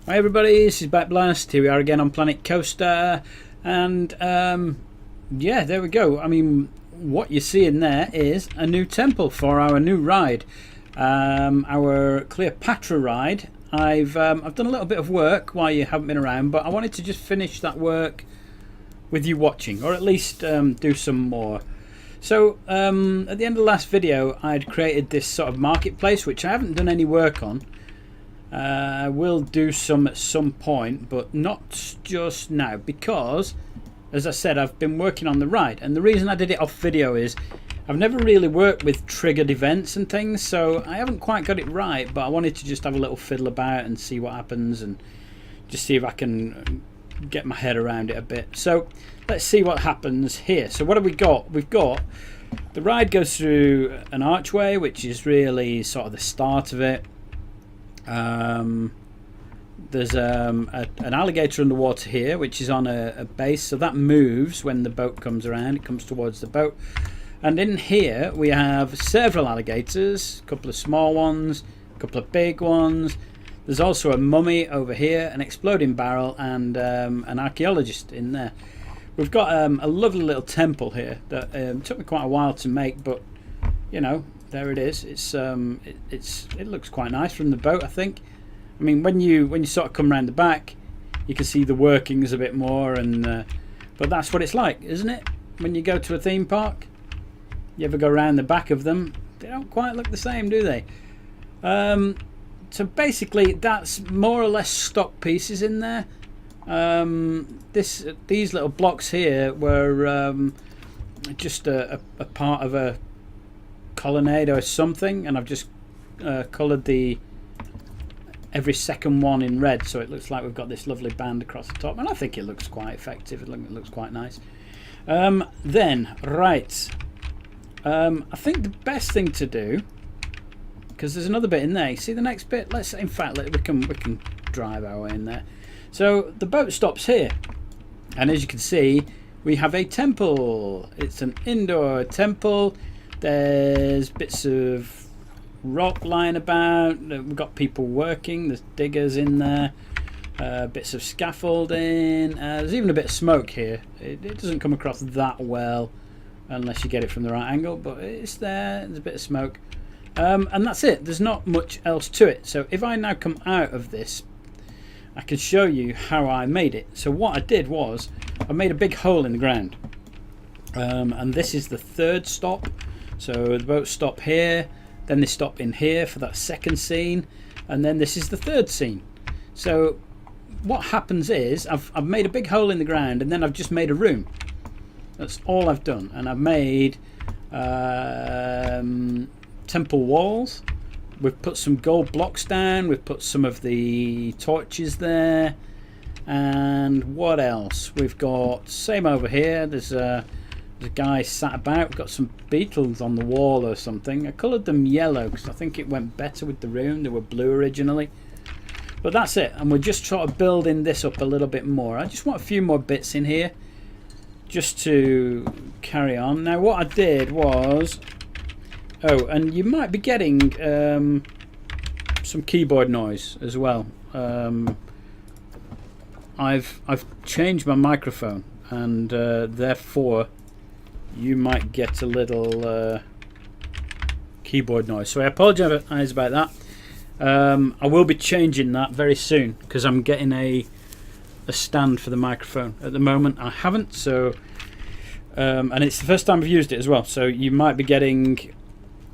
Hi everybody, this is Backblast. Here we are again on Planet Coaster, and yeah, there we go. I mean, what you're seeing there is a new temple for our new ride, our Cleopatra ride. I've done a little bit of work while you haven't been around, but I wanted to just finish that work with you watching, or at least do some more. So at the end of the last video, I'd created this sort of marketplace, which I haven't done any work on. We'll do some at some point, but not just now, because as I said, I've been working on the ride, and the reason I did it off video is I've never really worked with triggered events and things, so I haven't quite got it right, but I wanted to just have a little fiddle about and see what happens and just see if I can get my head around it a bit. So let's see what happens here. So what have we got? We've got the ride goes through an archway, which is really sort of the start of it. There's an alligator underwater here, which is on a base, so that moves when the boat comes around. It comes towards the boat, and in here we have several alligators, a couple of small ones, a couple of big ones. There's also a mummy over here, an exploding barrel, and an archaeologist in there. We've got a lovely little temple here that took me quite a while to make, but you know, there it is. It looks quite nice from the boat, I think. I mean, when you sort of come around the back, you can see the workings a bit more, and but that's what it's like, isn't it? When you go to a theme park, you ever go around the back of them, they don't quite look the same, do they? So basically, that's more or less stock pieces in there. These little blocks here were just a part of a colonnade or something, and I've just coloured every second one in red, so it looks like we've got this lovely band across the top, and I think it looks quite effective. It looks quite nice. Then right, I think the best thing to do, because there's another bit in there. You see the next bit? In fact, we can drive our way in there. So the boat stops here, and as you can see, we have a temple. It's an indoor temple. There's bits of rock lying about. We've got people working. There's diggers in there. Bits of scaffolding. There's even a bit of smoke here. It doesn't come across that well unless you get it from the right angle, but it's there. There's a bit of smoke. And that's it. There's not much else to it. So if I now come out of this, I can show you how I made it. So what I did was I made a big hole in the ground. And this is the third stop. So the boats stop here, then they stop in here for that second scene, and then this is the third scene. So what happens is I've made a big hole in the ground, and then I've just made a room. That's all I've done. And I've made temple walls. We've put some gold blocks down. We've put some of the torches there. And what else? We've got, same over here, there's a guy sat about. We've got some beetles on the wall or something. I coloured them yellow because I think it went better with the room. They were blue originally. But that's it. And we're just sort of building this up a little bit more. I just want a few more bits in here just to carry on. Now what I did was... Oh, and you might be getting some keyboard noise as well. I've changed my microphone, and therefore you might get a little keyboard noise. So I apologise about that. I will be changing that very soon because I'm getting a stand for the microphone. At the moment I haven't, so and it's the first time I've used it as well. So you might be getting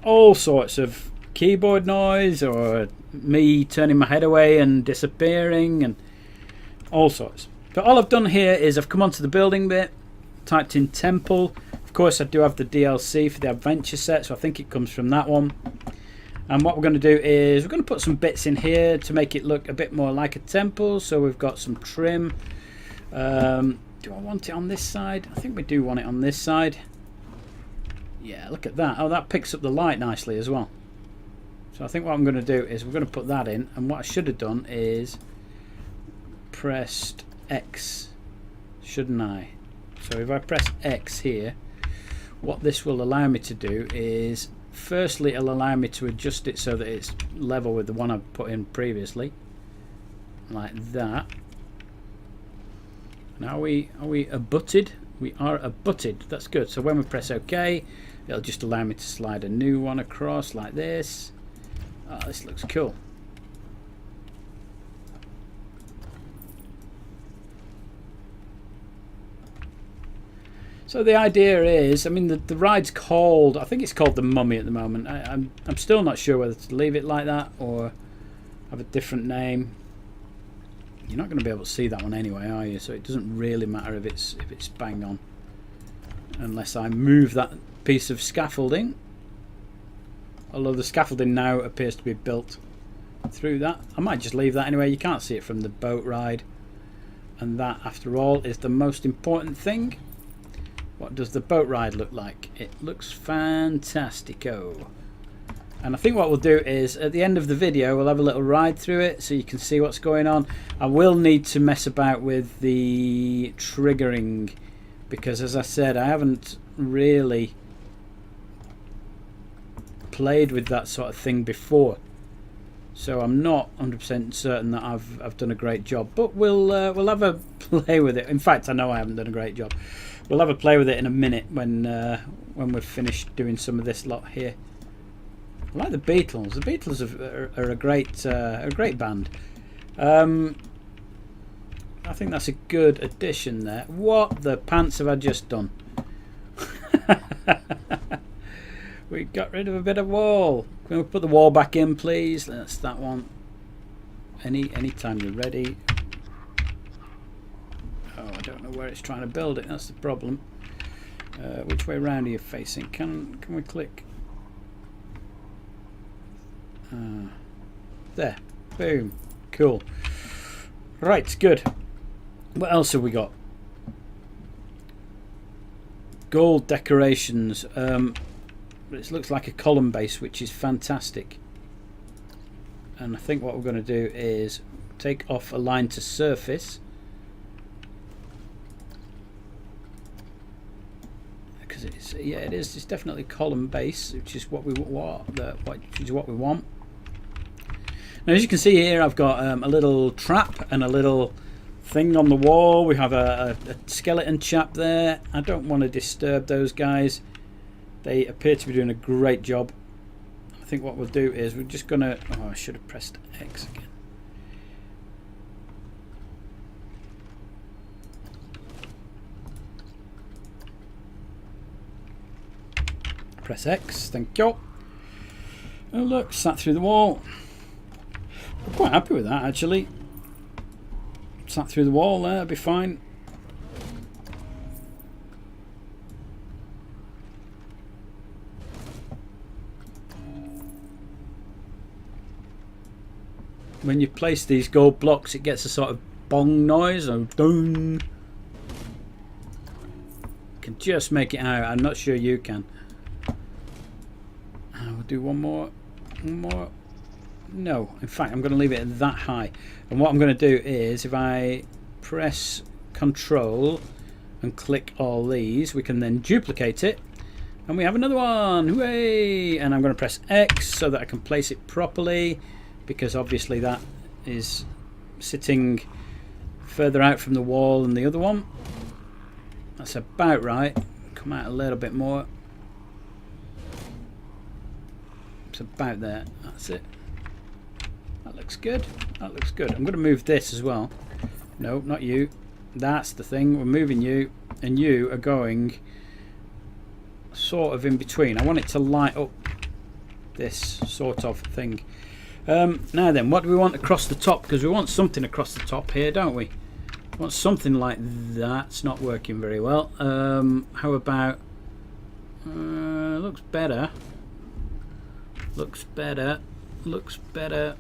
all sorts of keyboard noise, or me turning my head away and disappearing, and all sorts. But all I've done here is I've come onto the building bit, typed in temple. Of course I do have the DLC for the adventure set, so I think it comes from that one. And what we're going to do is we're going to put some bits in here to make it look a bit more like a temple. So we've got some trim. Do I want it on this side? I think we do want it on this side. Yeah, look at that. Oh, that picks up the light nicely as well. So I think what I'm going to do is we're going to put that in, and what I should have done is pressed X, shouldn't I? So if I press X here, what this will allow me to do is, firstly it'll allow me to adjust it so that it's level with the one I've put in previously. like that. And are we abutted? We are abutted. That's good. So when we press OK, it'll just allow me to slide a new one across like this. Oh, this looks cool. So the idea is, I mean, the ride's called, I think it's called the Mummy at the moment. I'm still not sure whether to leave it like that or have a different name. You're not going to be able to see that one anyway, are you? So it doesn't really matter if it's bang on, unless I move that piece of scaffolding. Although the scaffolding now appears to be built through that. I might just leave that anyway. You can't see it from the boat ride, and that, after all, is the most important thing. What does the boat ride look like? It looks fantastico. And I think what we'll do is, at the end of the video, we'll have a little ride through it so you can see what's going on. I will need to mess about with the triggering, because as I said, I haven't really played with that sort of thing before. So I'm not 100% certain that I've done a great job. But we'll have a play with it. In fact, I know I haven't done a great job. We'll have a play with it in a minute when we've finished doing some of this lot here. I like the Beatles. The Beatles are a great band. I think that's a good addition there. What the pants have I just done? We got rid of a bit of wall. Can we put the wall back in, please? That's that one. Anytime you're ready. Oh, I don't know where it's trying to build it. That's the problem. Which way around are you facing? Can we click? There. Boom. Cool. Right, good. What else have we got? Gold decorations. It looks like a column base, which is fantastic. And I think what we're going to do is take off align to surface, because it's it's definitely column base, which is what we want. Now, as you can see here, I've got a little trap and a little thing on the wall. We have a skeleton chap there. I don't want to disturb those guys. They appear to be doing a great job. I think what we'll do is we're just going to... Oh, I should have pressed X again. Press X, thank you. Oh look, sat through the wall. I'm quite happy with that, actually. Sat through the wall there, it'll be fine. When you place these gold blocks, it gets a sort of bong noise, or dong. Can just make it out. I'm not sure you can. We'll do one more. No, in fact, I'm going to leave it that high. And what I'm going to do is, if I press Control and click all these, we can then duplicate it, and we have another one. Hooray! And I'm going to press X so that I can place it properly, because obviously that is sitting further out from the wall than the other one. That's about right. Come out a little bit more. It's about there. That's it. That looks good. That looks good. I'm going to move this as well. No, not you. That's the thing. We're moving you, and you are going sort of in between. I want it to light up this sort of thing. Now then, what do we want across the top? Because we want something across the top here, don't we? We want something like that. It's not working very well. How about... looks better. Looks better. Looks better.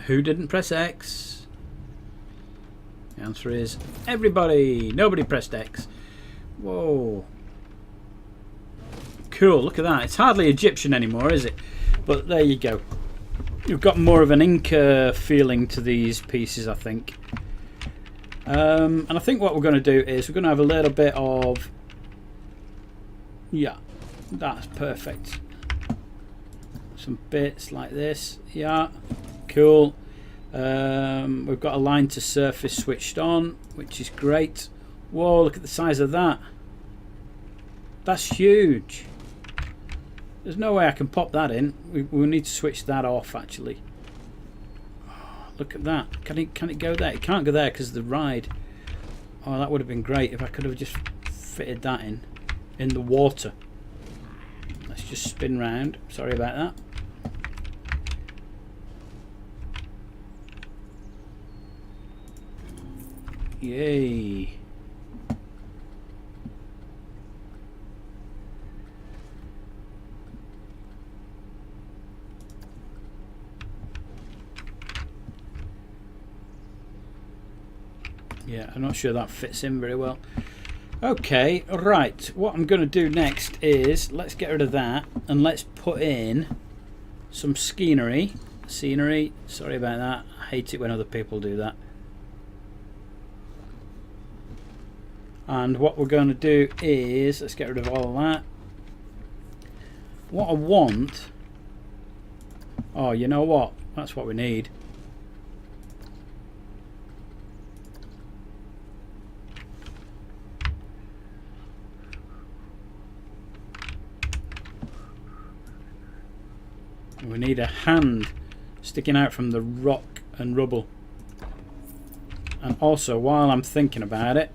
Who didn't press X? The answer is everybody. Nobody pressed X. Whoa. Cool, look at that. It's hardly Egyptian anymore, is it? But there you go. You've got more of an Inca feeling to these pieces, I think. And I think what we're going to do is we're going to have a little bit of, yeah, that's perfect. Some bits like this, yeah, cool. We've got a line to surface switched on, which is great. Whoa, look at the size of that. That's huge. There's no way I can pop that in. We need to switch that off actually. Look at that. Can it go there? It can't go there because of the ride. Oh, that would have been great if I could have just fitted that in the water. Let's just spin round. Sorry about that. Yay. Yeah, I'm not sure that fits in very well. Okay, right. What I'm going to do next is let's get rid of that and let's put in some scenery. Sorry about that. I hate it when other people do that. And what we're going to do is let's get rid of all of that. What I want. Oh, you know what? That's what we need. We need a hand sticking out from the rock and rubble. And also, while I'm thinking about it,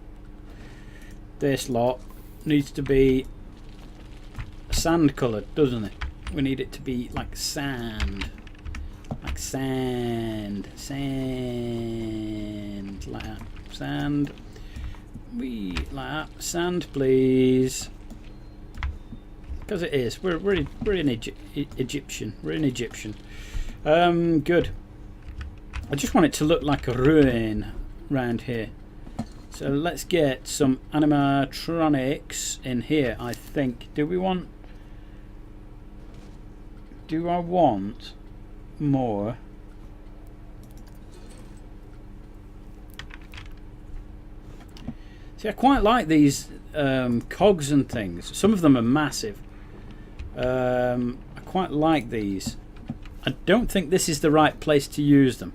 this lot needs to be sand coloured, doesn't it? We need it to be like sand. Like sand. Sand. Like that. Sand. Like that. Sand, please. Because it is. We're in Egyptian. We're in Egyptian. Good. I just want it to look like a ruin round here. So let's get some animatronics in here, I think. Do I want more? See, I quite like these cogs and things. Some of them are massive. I quite like these. I don't think this is the right place to use them.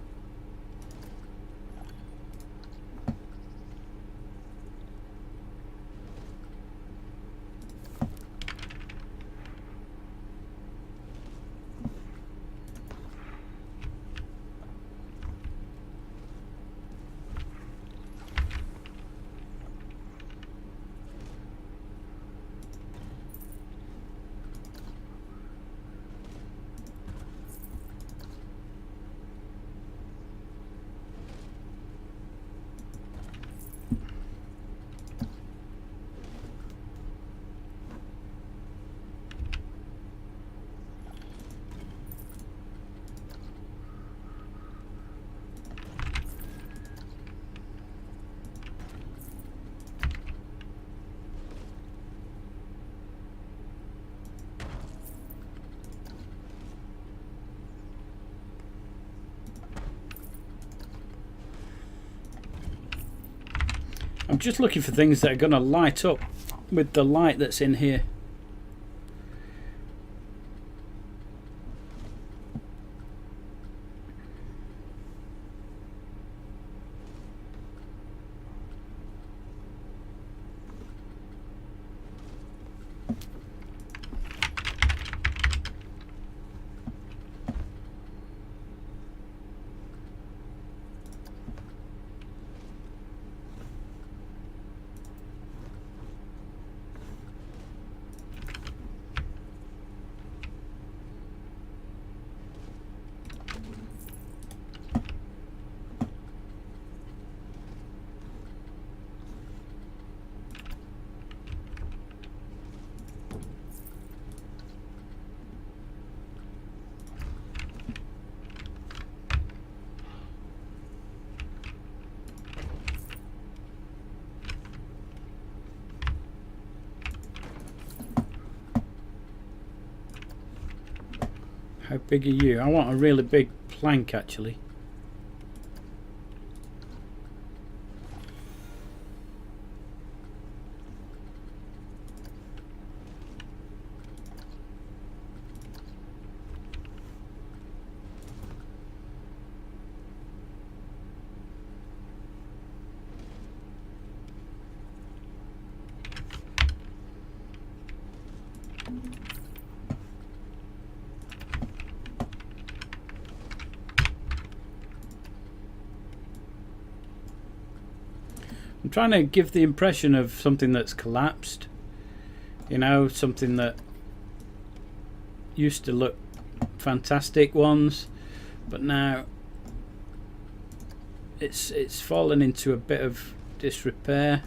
I'm just looking for things that are going to light up with the light that's in here. How big are you? I want a really big plank actually. I'm trying to give the impression of something that's collapsed. You know, something that used to look fantastic once, but now it's fallen into a bit of disrepair.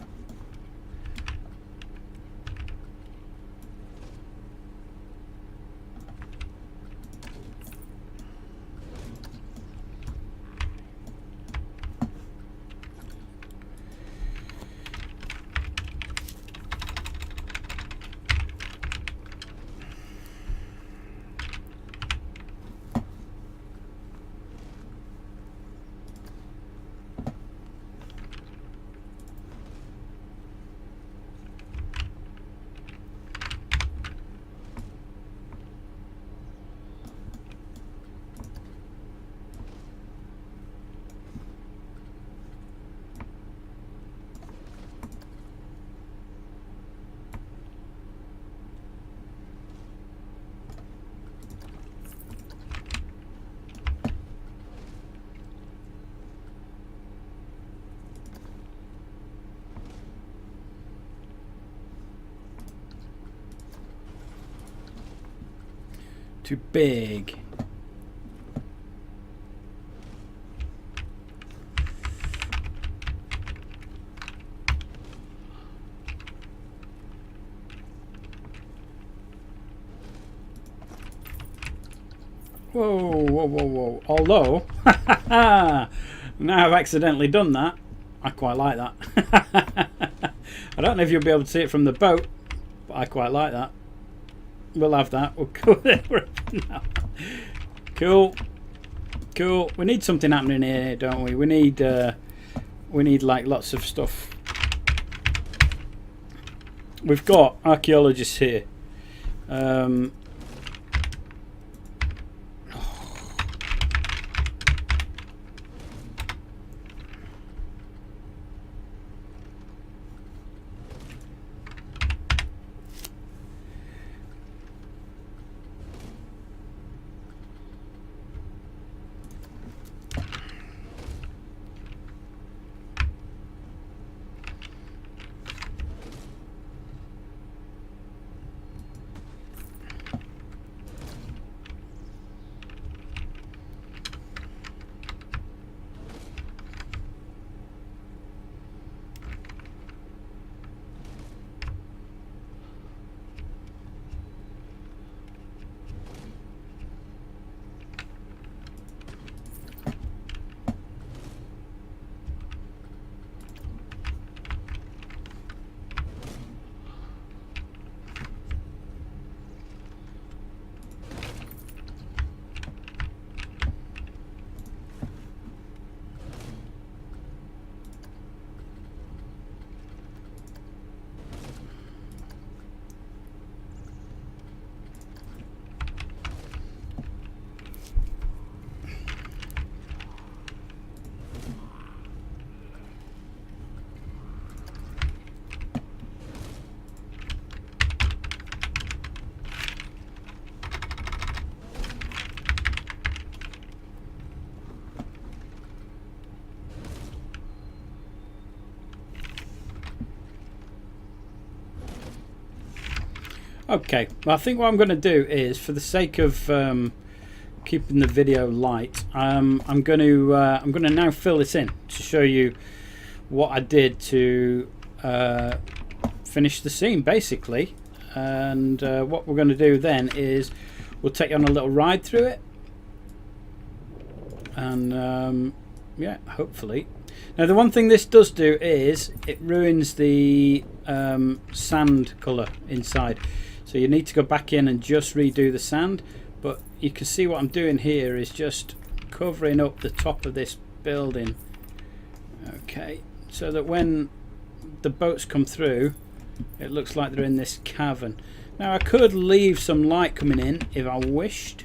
Too big. Whoa, whoa, whoa, whoa. Although, now I've accidentally done that. I quite like that. I don't know if you'll be able to see it from the boat, but I quite like that. We'll have that. We'll go there now. Cool. Cool. We need something happening here, don't we? We need like lots of stuff. We've got archaeologists here. Okay, well, I think what I'm going to do is, for the sake of keeping the video light, I'm going to now fill this in to show you what I did to finish the scene, basically. And what we're going to do then is we'll take you on a little ride through it, and yeah, hopefully. Now, the one thing this does do is it ruins the sand colour inside. So you need to go back in and just redo the sand, but you can see what I'm doing here is just covering up the top of this building, okay, so that when the boats come through it looks like they're in this cavern. Now I could leave some light coming in if I wished,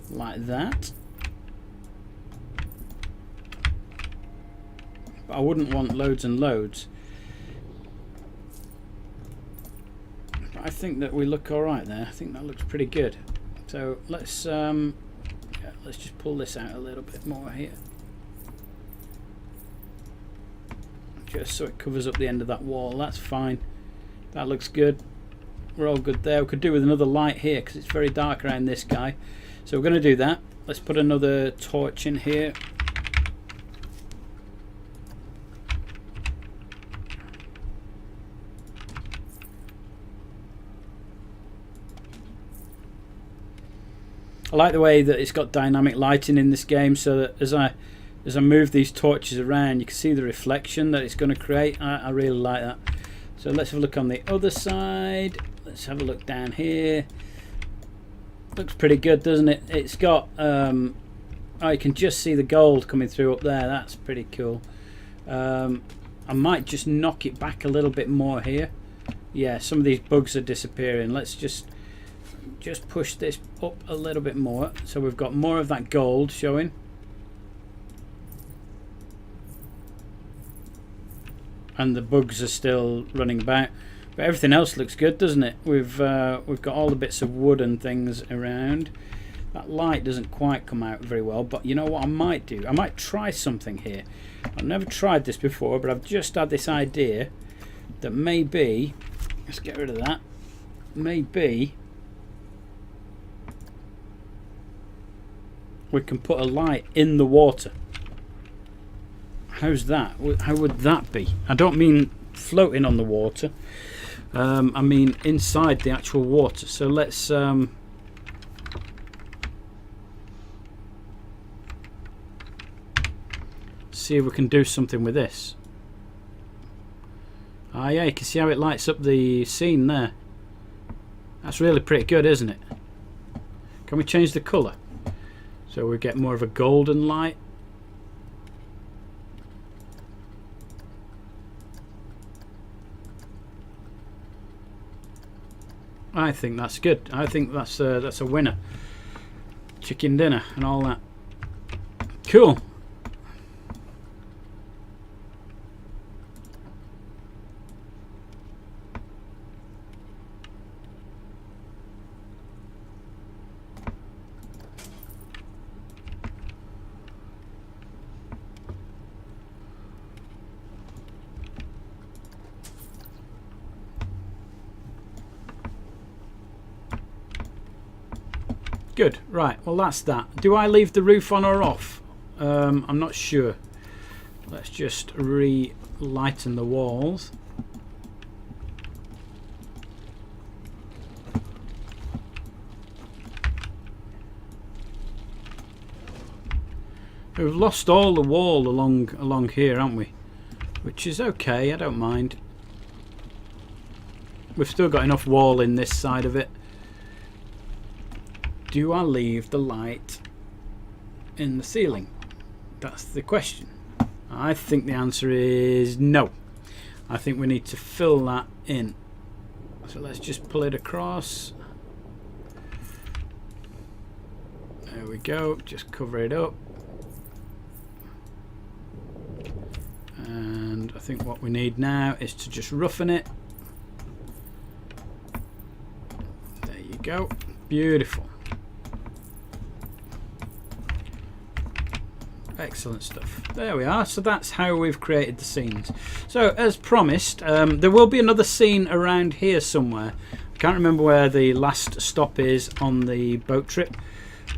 like that, but I wouldn't want loads and loads. I think that we look all right there. I think that looks pretty good. So let's just pull this out a little bit more here, so it covers up the end of that wall. That's fine. That looks good. We're all good there. We could do with another light here because it's very dark around this guy. So we're going to do that. Let's put another torch in here. I like the way that it's got dynamic lighting in this game, so that as I move these torches around, you can see the reflection that it's going to create. I really like that. So let's have a look on the other side. Let's have a look down here. Looks pretty good, doesn't it? It's got oh, you can just see the gold coming through up there. That's pretty cool. I might just knock it back a little bit more here. Yeah, some of these bugs are disappearing. Let's just push this up a little bit more, so we've got more of that gold showing. And the bugs are still running about, but everything else looks good, doesn't it? We've got all the bits of wood and things around. That light doesn't quite come out very well, but you know what I might do? I might try something here. I've never tried this before, but I've just had this idea that maybe, let's get rid of that, maybe we can put a light in the water. How's that? How would that be? I don't mean floating on the water. I mean inside the actual water. So let's see if we can do something with this. Ah, yeah, you can see how it lights up the scene there. That's really pretty good, isn't it? Can we change the colour so we get more of a golden light? I think that's good. I think that's a winner. Chicken dinner and all that. Cool. Good, right, well that's that. Do I leave the roof on or off? I'm not sure. Let's just re-lighten the walls. We've lost all the wall along here, haven't we? Which is okay, I don't mind. We've still got enough wall in this side of it. Do I leave the light in the ceiling? That's the question. I think the answer is no. I think we need to fill that in. So let's just pull it across. There we go. Just cover it up. And I think what we need now is to just roughen it. There you go. Beautiful. Excellent stuff. There we are. So that's how we've created the scenes. So as promised, there will be another scene around here somewhere. I can't remember where the last stop is on the boat trip,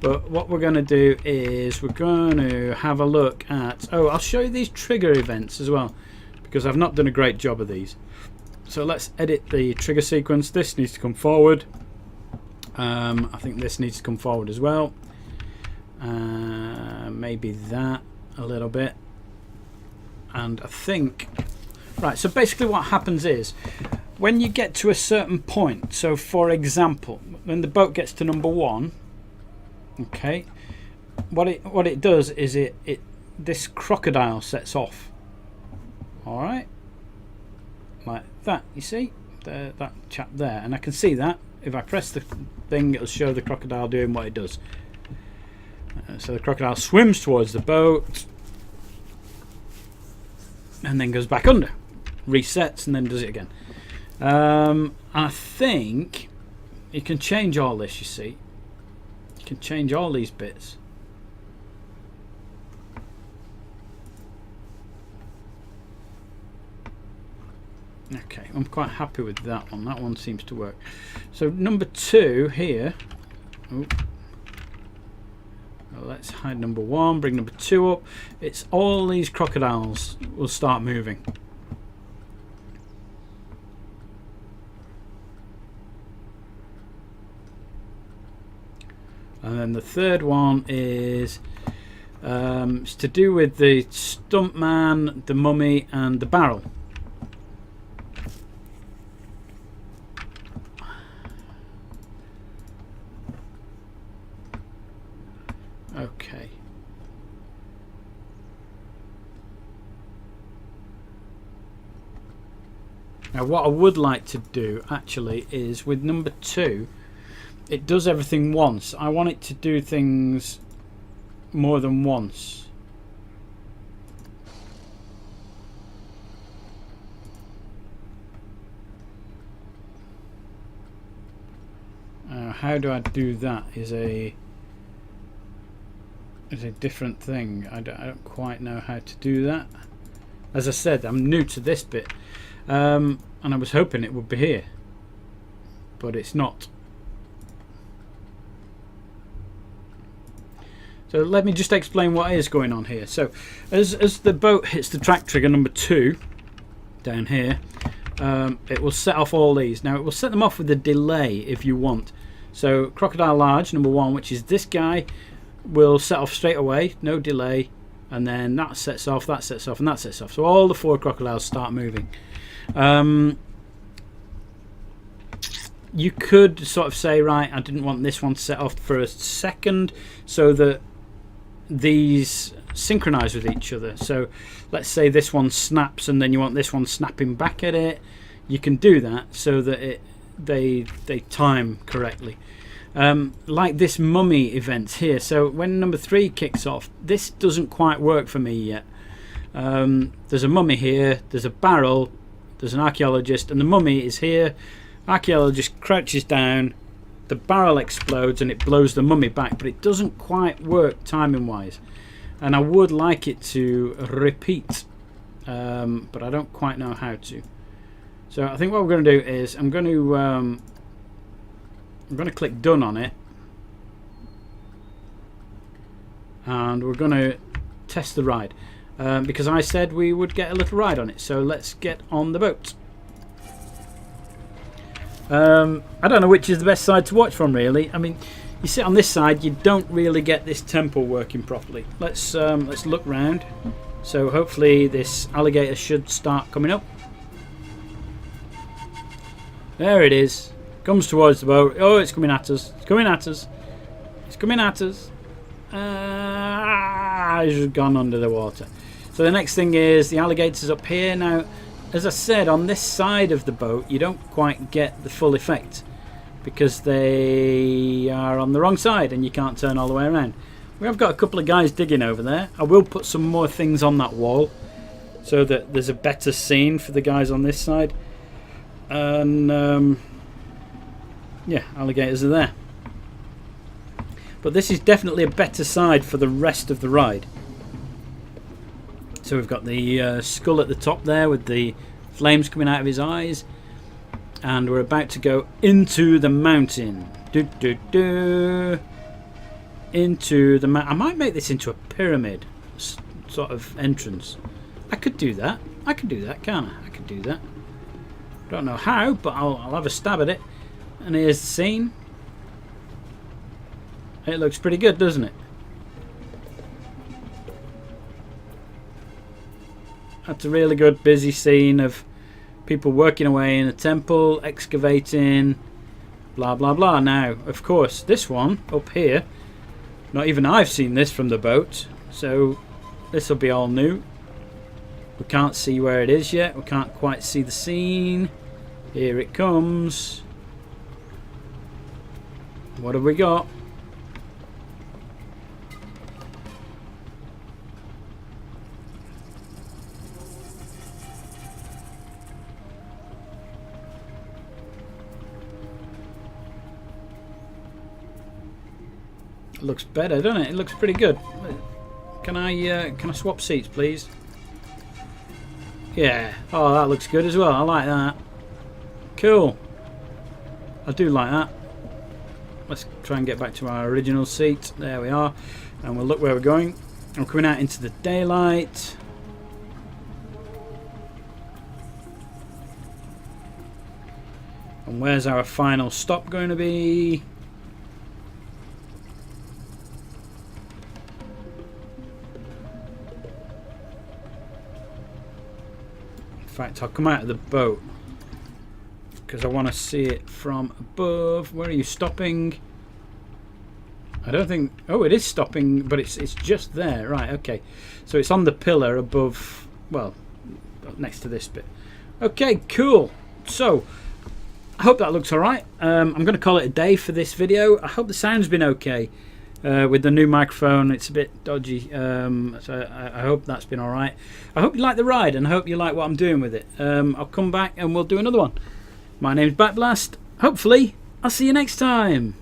but what we're going to do is we're going to have a look at, oh, I'll show you these trigger events as well, because I've not done a great job of these. So let's edit the trigger sequence. This needs to come forward. I think this needs to come forward as well. Maybe that a little bit, and I think right, so basically what happens is when you get to a certain point, so for example when the boat gets to number 1, okay, what it does is it this crocodile sets off, all right, like that, you see that chap there, and I can see that if I press the thing it'll show the crocodile doing what it does. So the crocodile swims towards the boat and then goes back under, resets, and then does it again. I think you can change all this, you see. You can change all these bits. Okay, I'm quite happy with that one. That one seems to work. So number 2 here. Oh. Well, let's hide number 1, bring number 2 up. It's all these crocodiles will start moving. And then the third one is it's to do with the stuntman, the mummy, and the barrel. Okay. Now what I would like to do actually is with number 2, it does everything once. I want it to do things more than once. How do I do that is a different thing. I don't quite know how to do that. As I said, I'm new to this bit, and I was hoping it would be here, but it's not. So let me just explain what is going on here. So as the boat hits the track trigger number 2 down here, it will set off all these. Now it will set them off with a delay if you want. So crocodile large number 1, which is this guy, will set off straight away, no delay, and then that sets off, that sets off, and that sets off. So all the 4 crocodiles start moving. You could sort of say, right, I didn't want this one to set off for a second, so that these synchronize with each other. So let's say this one snaps and then you want this one snapping back at it. You can do that so that they time correctly. Like this mummy event here. So when number 3 kicks off, this doesn't quite work for me yet. There's a mummy here, there's a barrel, there's an archaeologist, and the mummy is here. Archaeologist crouches down, the barrel explodes and it blows the mummy back, but it doesn't quite work timing wise, and I would like it to repeat, but I don't quite know how to. So I think what we're going to do is I'm going to click done on it, and we're going to test the ride, because I said we would get a little ride on it. So let's get on the boat. I don't know which is the best side to watch from, really. I mean, you sit on this side, you don't really get this temple working properly. Let's look round. So hopefully this alligator should start coming up. There it is. Comes towards the boat. Oh, it's coming at us. It's coming at us. It's coming at us. It's just gone under the water. So the next thing is the alligator's up here. Now, as I said, on this side of the boat you don't quite get the full effect because they are on the wrong side and you can't turn all the way around. We have got a couple of guys digging over there. I will put some more things on that wall so that there's a better scene for the guys on this side. And yeah, alligators are there. But this is definitely a better side for the rest of the ride. So we've got the skull at the top there with the flames coming out of his eyes, and we're about to go into the mountain. Into the mountain. I might make this into a pyramid sort of entrance. I could do that. I could do that, can't I? I could do that. Don't know how, but I'll have a stab at it. And here's the scene. It looks pretty good, doesn't it? That's a really good busy scene of people working away in a temple, excavating, blah blah blah. Now, of course, this one up here, not even I've seen this from the boat, so this will be all new. We can't see where it is yet. We can't quite see the scene. Here it comes. What have we got? It looks better, doesn't it? It looks pretty good. Can I swap seats, please? Yeah. Oh, that looks good as well. I like that. Cool. I do like that. Let's try and get back to our original seat. There we are. And we'll look where we're going. We're coming out into the daylight. And where's our final stop going to be? In fact, I'll come out of the boat because I want to see it from above. Where are you stopping? I don't think... Oh, it is stopping, but it's just there. Right, okay. So it's on the pillar above... Well, next to this bit. Okay, cool. So, I hope that looks alright. I'm going to call it a day for this video. I hope the sound's been okay. With the new microphone, it's a bit dodgy. So I hope that's been alright. I hope you like the ride, and I hope you like what I'm doing with it. I'll come back and we'll do another one. My name's Backblast. Hopefully, I'll see you next time.